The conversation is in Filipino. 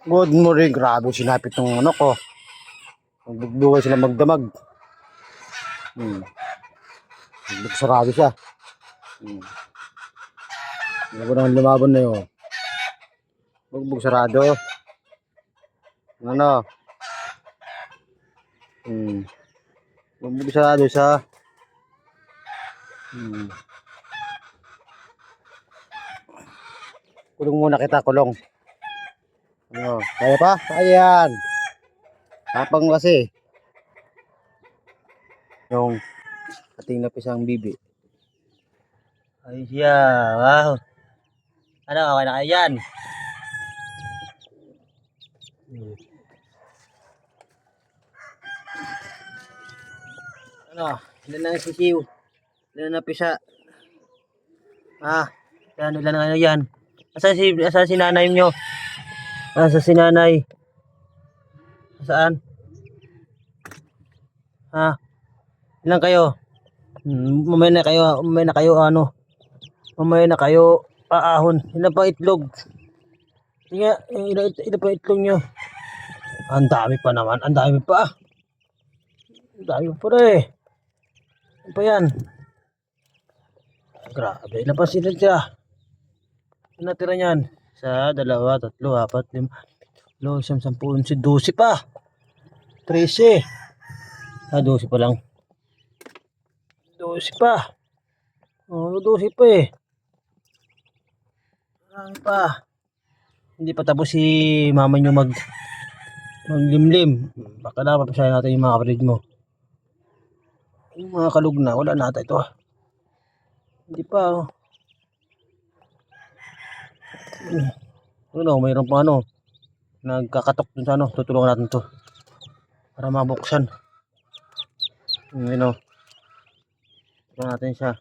Good morning, grabe sinapit ng ano ko. Nagbugbugan sila magdamag. Sarado siya. Ano ba naman lumaban na yun? Bugbog sarado. Ano? Bugbog sarado siya. Kulong muna kita, kulong. Ano? Kaya pa? Ayan. Tapang kasi. Yung ating napisang bibi. Ay siya. Wow. Ano? Okay na kayo yan? Ano? Ilan na sisiw? Ilan na pisa? Yan, ilan na yan? Asa si nanay nyo? Asa si nanay? Saan? Ilan kayo? Mamaya na kayo ano? Mamaya na kayo aahon. Ilan pa itlog? Ilan pa itlog nyo? Ang dami pa naman, ang dami pa. Ang dami pa rin. Ano pa yan? Grabe, ilan pa sila siya? Ano natira niyan? Isa, dalawa, tatlo, apat, lima, lo, 10, 11, 12 pa. 13. 12 pa lang. 12 pa. 12 pa eh. Marami pa. Hindi pa tapos si mama nyo maglimlim. Baka na papasayan natin yung mga kapatid mo. Yung mga kalug na, wala na ito. Hindi pa. Ano, mayroon pa ano. Nagkakatok dun sa ano. Tutulungan natin to. Para mabuksan. Tulungan natin siya.